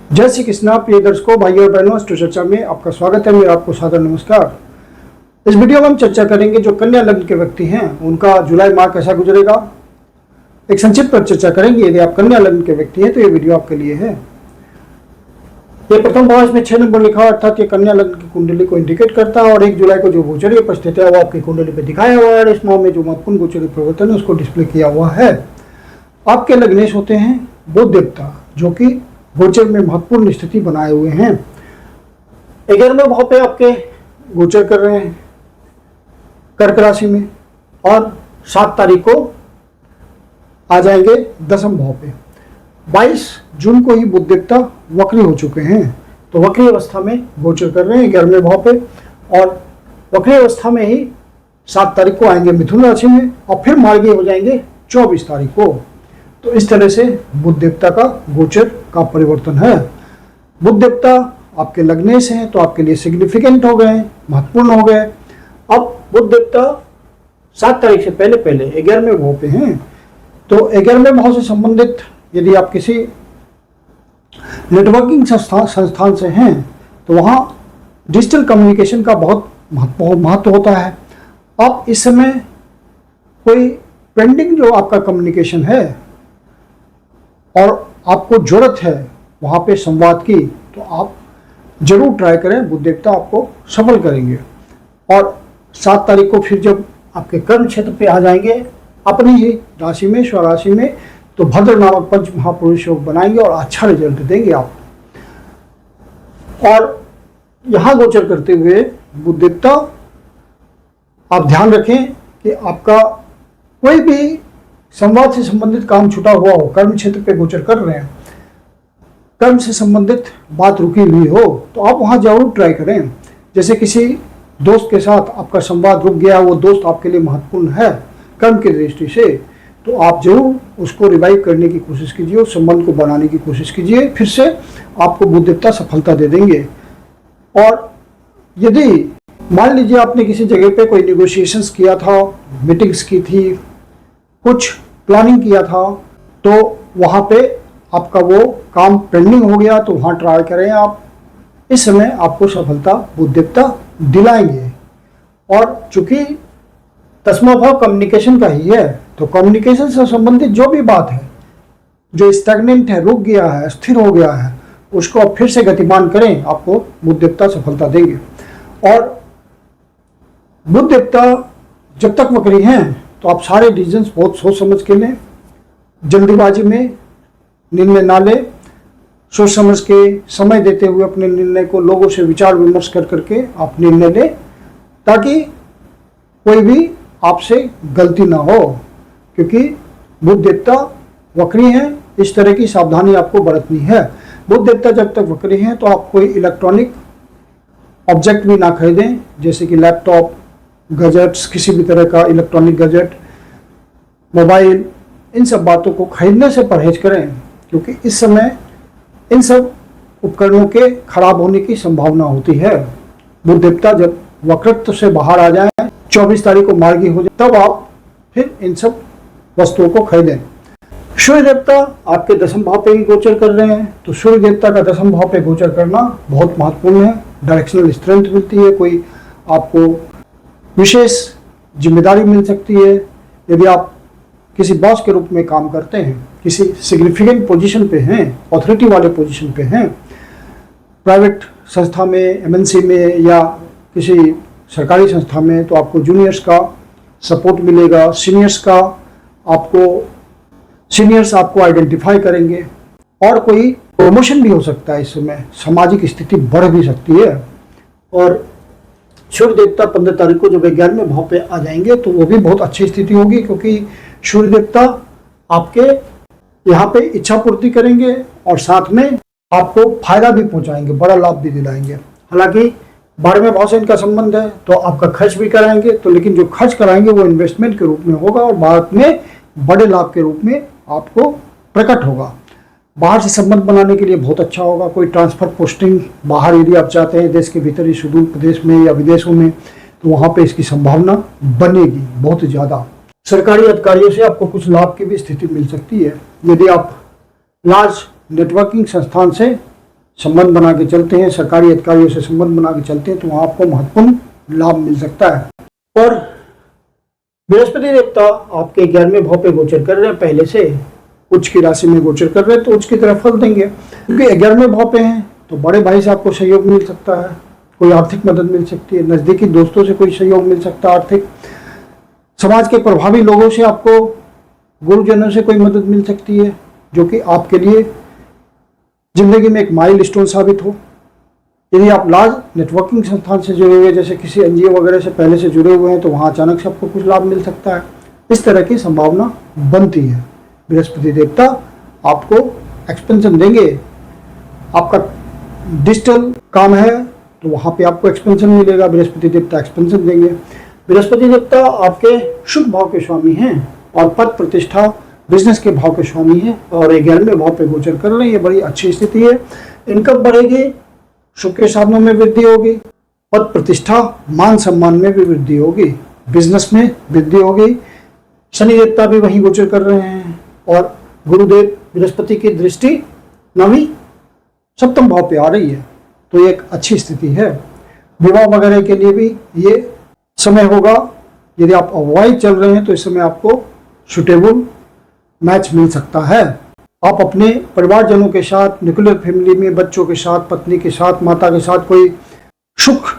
जय श्री कृष्णा। प्रिय दर्शकों, भाइयों और बहनों, अष्ट चर्चा में आपका स्वागत है। मेरा आपको सादर नमस्कार। इस वीडियो में हम चर्चा करेंगे जो कन्या लग्न के व्यक्ति हैं उनका जुलाई माह कैसा गुजरेगा। एक संक्षिप्त पर चर्चा करेंगे। यदि आप कन्या लग्न के व्यक्ति हैं तो ये वीडियो आपके लिए है। ये प्रथम भाव में 6 नंबर लिखा, अर्थात ये कन्या लग्न की कुंडली को इंडिकेट करता है और 1 जुलाई को जो गोचरीय परिस्थिति है वो आपकी कुंडली पे दिखाया हुआ है। इस माह में जो महत्वपूर्ण गोचरीय परिवर्तन है उसको डिस्प्ले किया हुआ है। आपके लग्नेश होते हैं बुध देवता, जो कि गोचर में महत्वपूर्ण स्थिति बनाए हुए हैं। 11वें भाव पे आपके गोचर कर रहे हैं कर्क राशि में, और 7 तारीख को आ जाएंगे 10वें भाव पे। 22 जून को ही बुध देवता वक्री हो चुके हैं, तो वक्री अवस्था में गोचर कर रहे हैं 11वें भाव पे, और वक्री अवस्था में ही 7 तारीख को आएंगे मिथुन राशि में और फिर मार्गी हो जाएंगे 24 तारीख को। तो इस तरह से बुध देवता का गोचर का परिवर्तन है। बुध देवता आपके लग्नेश हैं तो आपके लिए सिग्निफिकेंट हो गए, महत्वपूर्ण हो गए। अब बुध देवता 7 तारीख से पहले 11वें भाव पे हैं, तो 11वें भाव से संबंधित यदि आप किसी नेटवर्किंग संस्थान से हैं तो वहाँ डिजिटल कम्युनिकेशन का बहुत महत्व होता है। अब इस समय कोई पेंडिंग जो आपका कम्युनिकेशन है और आपको जरूरत है वहाँ पे संवाद की, तो आप जरूर ट्राई करें, बुध देवता आपको सफल करेंगे। और 7 तारीख को फिर जब आपके कर्म क्षेत्र पे आ जाएंगे अपनी ही राशि में, स्वराशि में, तो भद्र नामक पंच महापुरुष योग बनाएंगे और अच्छा रिजल्ट देंगे आप। और यहाँ गोचर करते हुए बुध देवता आप ध्यान रखें कि आपका कोई भी संवाद से संबंधित काम छूटा हुआ हो, कर्म क्षेत्र पे गोचर कर रहे हैं, कर्म से संबंधित बात रुकी हुई हो, तो आप वहाँ जरूर ट्राई करें। जैसे किसी दोस्त के साथ आपका संवाद रुक गया, वो दोस्त आपके लिए महत्वपूर्ण है कर्म की दृष्टि से, तो आप जरूर उसको रिवाइव करने की कोशिश कीजिए, उस संबंध को बनाने की कोशिश कीजिए, फिर से आपको बुध देवता सफलता दे देंगे। और यदि मान लीजिए आपने किसी जगह पे कोई निगोशिएशंस किया था, मीटिंग्स की थी, कुछ प्लानिंग किया था, तो वहाँ पे आपका वो काम पेंडिंग हो गया, तो वहाँ ट्राई करें आप। इस समय आपको सफलता बुध देवता दिलाएंगे। और चूंकि 10वां भाव कम्युनिकेशन का ही है, तो कम्युनिकेशन से संबंधित जो भी बात है जो स्टैग्नेंट है, रुक गया है, स्थिर हो गया है, उसको आप फिर से गतिमान करें, आपको बुध देवता सफलता देंगे। और बुध देवता जब तक वक्री हैं तो आप सारे डिसीजंस बहुत सोच समझ के लें, जल्दीबाजी में निर्णय ना लें, सोच समझ के समय देते हुए अपने निर्णय को लोगों से विचार विमर्श कर करके आप निर्णय लें, ताकि कोई भी आपसे गलती ना हो। क्योंकि बुध देवता वक्री हैं, इस तरह की सावधानी आपको बरतनी है। बुध देवता जब तक वक्री हैं तो आप कोई इलेक्ट्रॉनिक ऑब्जेक्ट भी ना खरीदें, जैसे कि लैपटॉप, गैजेट्स, किसी भी तरह का इलेक्ट्रॉनिक गैजेट, मोबाइल, इन सब बातों को खरीदने से परहेज करें, क्योंकि इस समय इन सब उपकरणों के खराब होने की संभावना होती है। बुध देवता जब वक्रत्व से बाहर आ जाए, 24 तारीख को मार्गी हो जाए, तब आप फिर इन सब वस्तुओं को खरीदें। सूर्य देवता आपके 10वें भाव पे ही गोचर कर रहे हैं, तो सूर्य देवता का 10वें भाव पे गोचर करना बहुत महत्वपूर्ण है। डायरेक्शनल स्ट्रेंथ मिलती है, कोई आपको विशेष जिम्मेदारी मिल सकती है। यदि आप किसी बॉस के रूप में काम करते हैं, किसी सिग्निफिकेंट पोजीशन पे हैं, अथॉरिटी वाले पोजीशन पे हैं, प्राइवेट संस्था में, एमएनसी में या किसी सरकारी संस्था में, तो आपको जूनियर्स का सपोर्ट मिलेगा, सीनियर्स आपको आइडेंटिफाई करेंगे, और कोई प्रमोशन भी हो सकता है। इस समय सामाजिक स्थिति बढ़ भी सकती है। और सूर्य देवता 15 तारीख को जब 11वें भाव पे आ जाएंगे तो वो भी बहुत अच्छी स्थिति होगी, क्योंकि सूर्य देवता आपके यहाँ पे इच्छा पूर्ति करेंगे और साथ में आपको फायदा भी पहुँचाएंगे, बड़ा लाभ भी दिलाएंगे। हालांकि 12वें भाव से इनका संबंध है तो आपका खर्च भी कराएंगे, तो लेकिन जो खर्च कराएंगे वो इन्वेस्टमेंट के रूप में होगा और बाद में बड़े लाभ के रूप में आपको प्रकट होगा। बाहर से संबंध बनाने के लिए बहुत अच्छा होगा। कोई ट्रांसफर पोस्टिंग बाहर यदि आप चाहते हैं, देश के भीतर ही सुदूर प्रदेश में या विदेशों में, तो वहाँ पे इसकी संभावना बनेगी बहुत ज़्यादा। सरकारी अधिकारियों से आपको कुछ लाभ की भी स्थिति मिल सकती है। यदि आप लार्ज नेटवर्किंग संस्थान से संबंध बना के चलते हैं, सरकारी अधिकारियों से संबंध बना के चलते हैं, तो वहाँ आपको महत्वपूर्ण लाभ मिल सकता है। और बृहस्पति देवता आपके 11वें भाव पे गोचर कर रहे हैं, पहले से उच्च की राशि में गोचर कर रहे हैं, तो उच्च की तरफ फल देंगे। क्योंकि 11वें भाव पे हैं तो बड़े भाई से आपको सहयोग मिल सकता है, कोई आर्थिक मदद मिल सकती है, नज़दीकी दोस्तों से कोई सहयोग मिल सकता है, आर्थिक समाज के प्रभावी लोगों से आपको, गुरुजनों से कोई मदद मिल सकती है, जो कि आपके लिए जिंदगी में एक माइलस्टोन साबित हो। यदि आप लार्ज नेटवर्किंग संस्थान से जुड़े हुए, जैसे किसी एनजीओ वगैरह से पहले से जुड़े हुए हैं, तो वहाँ अचानक से आपको कुछ लाभ मिल सकता है। इस तरह की संभावना बनती है। बृहस्पति देवता आपको एक्सपेंशन देंगे। आपका डिजिटल काम है तो वहाँ पे आपको एक्सपेंशन मिलेगा, बृहस्पति देवता एक्सपेंशन देंगे। बृहस्पति देवता आपके शुभ भाव के स्वामी हैं और पद प्रतिष्ठा बिजनेस के भाव के स्वामी हैं और 11वें भाव पे गोचर कर रहे हैं। ये बड़ी अच्छी स्थिति है। इनकम बढ़ेगी, सुख के साधनों में वृद्धि होगी, पद प्रतिष्ठा मान सम्मान में भी वृद्धि होगी, बिजनेस में वृद्धि होगी। शनि देवता भी वहीं गोचर कर रहे हैं और गुरुदेव बृहस्पति की दृष्टि 9वीं सप्तम भाव पे आ रही है, तो ये एक अच्छी स्थिति है। विवाह वगैरह के लिए भी ये समय होगा। यदि आप अवॉइड चल रहे हैं तो इस समय आपको सुटेबल मैच मिल सकता है। आप अपने परिवारजनों के साथ, न्यूक्लियर फैमिली में बच्चों के साथ, पत्नी के साथ, माता के साथ कोई सुख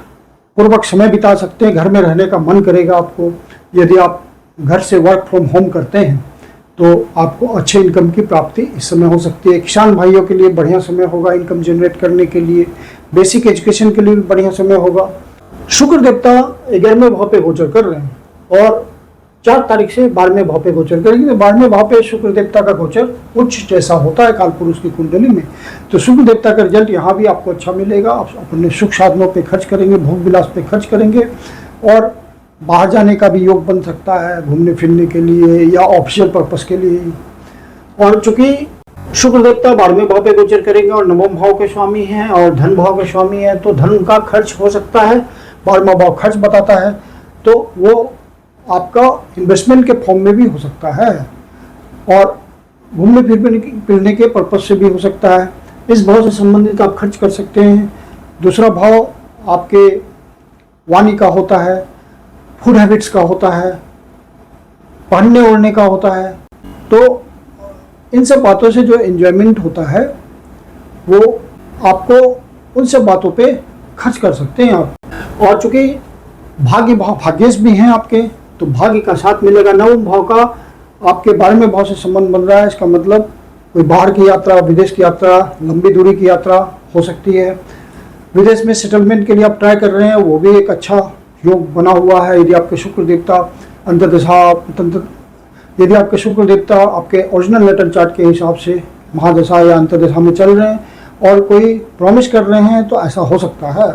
पूर्वक समय बिता सकते हैं। घर में रहने का मन करेगा आपको। यदि आप घर से वर्क फ्रॉम होम करते हैं तो आपको अच्छे इनकम की प्राप्ति इस समय हो सकती है। किसान भाइयों के लिए बढ़िया समय होगा इनकम जनरेट करने के लिए। बेसिक एजुकेशन के लिए भी बढ़िया समय होगा। शुक्र देवता 11वें भाव पे गोचर कर रहे हैं और 4 तारीख से 12वें भाव पे गोचर करेंगे। तो 12वें भाव पे शुक्र देवता का गोचर उच्च जैसा होता है काल पुरुष की कुंडली में, तो शुक्र देवता का रिजल्ट यहाँ भी आपको अच्छा मिलेगा। आप अपने सुख साधनों पे खर्च करेंगे, भोग विलास पे खर्च करेंगे और बाहर जाने का भी योग बन सकता है, घूमने फिरने के लिए या ऑफिशियल पर्पस के लिए। और चूंकि शुक्र देवता 12वें भाव पे गोचर करेंगे और 9वें भाव के स्वामी हैं और धन भाव के स्वामी हैं, तो धन का खर्च हो सकता है। 12वां भाव खर्च बताता है, तो वो आपका इन्वेस्टमेंट के फॉर्म में भी हो सकता है और घूमने फिरने के पर्पज से भी हो सकता है। इस भाव से संबंधित आप खर्च कर सकते हैं। दूसरा भाव आपके वाणी का होता है, फूड हैबिट्स का होता है, पहनने ओढ़ने का होता है। तो इन सब बातों से जो एंजॉयमेंट होता है वो आपको उन सब बातों पे खर्च कर सकते हैं आप। और चूंकि भाग्य भाव भाग्येश भी हैं आपके, तो भाग्य का साथ मिलेगा। 9वें भाव का आपके 12वें भाव से संबंध बन रहा है। इसका मतलब कोई बाहर की यात्रा, विदेश की यात्रा, लंबी दूरी की यात्रा हो सकती है। विदेश में सेटलमेंट के लिए आप ट्राई कर रहे हैं, वो भी एक अच्छा योग बना हुआ है। यदि आपके शुक्र देवता अंतर्दशा, यदि आपके शुक्र देवता आपके ओरिजिनल लेटर चार्ट के हिसाब से महादशा या अंतर्दशा में चल रहे हैं और कोई प्रॉमिस कर रहे हैं, तो ऐसा हो सकता है।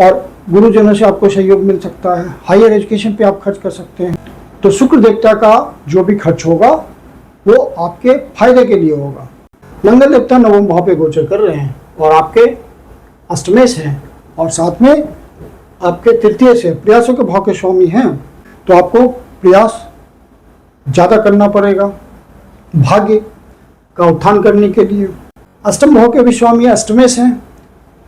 और गुरुजनों से आपको सहयोग मिल सकता है। हायर एजुकेशन पे आप खर्च कर सकते हैं। तो शुक्र देवता का जो भी खर्च होगा वो आपके फायदे के लिए होगा। मंगल देवता 9वें भाव पे गोचर कर रहे हैं और आपके अष्टमेश हैं और साथ में आपके तृतीय से प्रयासों के भाव के स्वामी हैं, तो आपको प्रयास ज़्यादा करना पड़ेगा भाग्य का उत्थान करने के लिए। अष्टम भाव के भी स्वामी अष्टमेश हैं,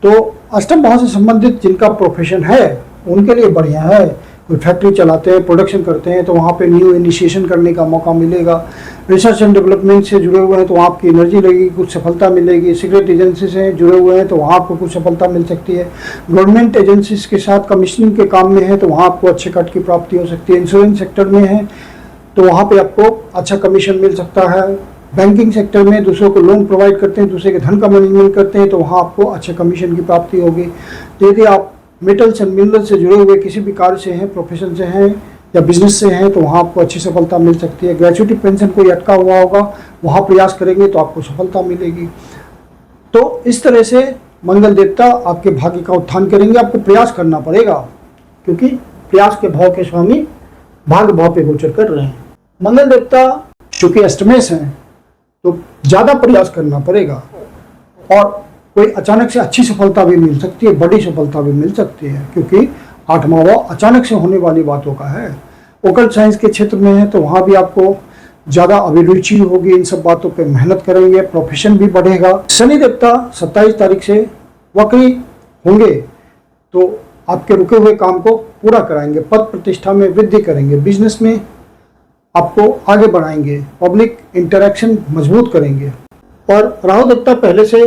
तो अष्टम भाव से संबंधित जिनका प्रोफेशन है उनके लिए बढ़िया है। कोई फैक्ट्री चलाते हैं, प्रोडक्शन करते हैं, तो वहाँ पे न्यू इनिशिएशन करने का मौका मिलेगा। रिसर्च एंड डेवलपमेंट से जुड़े हुए हैं तो वहाँ आपकी एनर्जी लगेगी, कुछ सफलता मिलेगी। सीक्रेट एजेंसी से जुड़े हुए हैं तो वहाँ आपको कुछ सफलता मिल सकती है। गवर्नमेंट एजेंसीज के साथ कमीशनिंग के काम में है तो वहाँ आपको अच्छे कट की प्राप्ति हो सकती है। इंश्योरेंस सेक्टर में है तो वहाँ पर आपको अच्छा कमीशन मिल सकता है। बैंकिंग सेक्टर में दूसरों को लोन प्रोवाइड करते हैं, दूसरे के धन का मैनेजमेंट करते हैं, तो वहाँ आपको अच्छे कमीशन की प्राप्ति होगी। यदि आप मेटल्स एंड मिनरल से जुड़े हुए किसी भी कार्य से हैं, प्रोफेशन से हैं या बिजनेस से हैं, तो वहाँ आपको अच्छी सफलता मिल सकती है। ग्रेचुइटी पेंशन कोई अटका हुआ होगा, वहाँ प्रयास करेंगे तो आपको सफलता मिलेगी। तो इस तरह से मंगल देवता आपके भाग्य का उत्थान करेंगे। आपको प्रयास करना पड़ेगा क्योंकि प्रयास के भाव के स्वामी भाग्य भाव पे गोचर कर रहे हैं। मंगल देवता चूंकि अष्टमेश हैं तो ज़्यादा प्रयास करना पड़ेगा और कोई अचानक से अच्छी सफलता भी मिल सकती है, बड़ी सफलता भी मिल सकती है, क्योंकि 8वां भाव अचानक से होने वाली बातों का है। ओकल्ट साइंस के क्षेत्र में है तो वहाँ भी आपको ज़्यादा अभिरुचि होगी, इन सब बातों पे मेहनत करेंगे, प्रोफेशन भी बढ़ेगा। शनि देवता 27 तारीख से वक्री होंगे तो आपके रुके हुए काम को पूरा कराएंगे, पद प्रतिष्ठा में वृद्धि करेंगे, बिजनेस में आपको आगे बढ़ाएंगे, पब्लिक इंटरेक्शन मजबूत करेंगे। और राहु देवता पहले से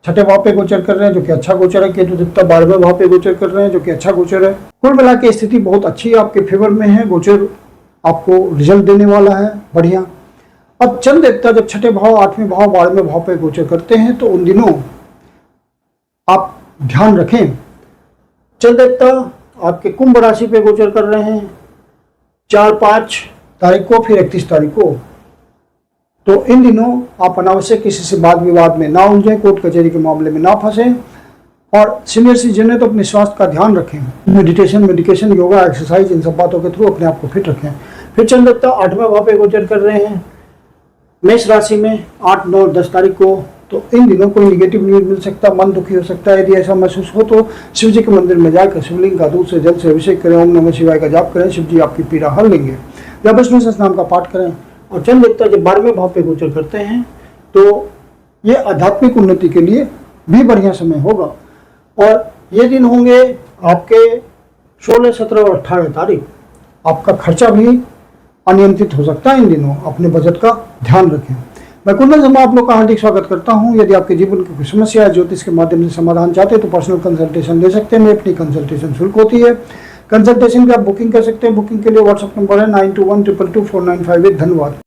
छठे भाव पे गोचर कर रहे हैं जो कि अच्छा गोचर है। केतु देवता 12वें भाव पे गोचर कर रहे हैं जो कि अच्छा गोचर है। कुल मिला के स्थिति बहुत अच्छी है, आपके फेवर में है। गोचर आपको रिजल्ट देने वाला है, बढ़िया। अब चंद्र देवता जब छठे भाव, 8वें भाव, 12वें भाव पे गोचर करते हैं तो उन दिनों आप ध्यान रखें। चंद्र देवता आपके कुंभ राशि पे गोचर कर रहे हैं 4-5 तारीख को, फिर 31 तारीख को। तो इन दिनों आप अनावश्यक किसी से वाद विवाद में ना उलझें, कोर्ट कचहरी के मामले में ना फंसें। और सीनियर सिटीजन है तो अपने स्वास्थ्य का ध्यान रखें, मेडिकेशन, योगा, एक्सरसाइज, इन सब बातों के थ्रू अपने आप को फिट रखें। फिर चंद्र देवता 8वें भाव पे गोचर कर रहे हैं मेष राशि में 8, 9, 10 तारीख को। तो इन दिनों कोई निगेटिव न्यूज मिल सकता है, मन दुखी हो सकता है। यदि ऐसा महसूस हो तो शिव जी के मंदिर में जाकर शिवलिंग का दूध से जल से अभिषेक करें, ओम नमः शिवाय का जाप करें, शिव जी आपकी पीड़ा हर लेंगे। या विष्णु सहस्त्रनाम का पाठ करें। और चंद्र देवता जब 12वें भाव पे गोचर करते हैं तो ये आध्यात्मिक उन्नति के लिए भी बढ़िया समय होगा। और ये दिन होंगे आपके 16, 17 और 18 तारीख। आपका खर्चा भी अनियंत्रित हो सकता है इन दिनों, अपने बजट का ध्यान रखें। मैं कुंडल शर्मा आप लोग का हार्दिक स्वागत करता हूं। यदि आपके जीवन की कोई समस्या है, ज्योतिष के माध्यम से समाधान चाहते हैं तो पर्सनल कंसल्टेशन ले सकते हैं। मेरी अपनी कंसल्टेशन शुल्क होती है। कंसल्टेशन की आप बुकिंग कर सकते हैं। बुकिंग के लिए व्हाट्सएप नंबर है 9212224958। धन्यवाद।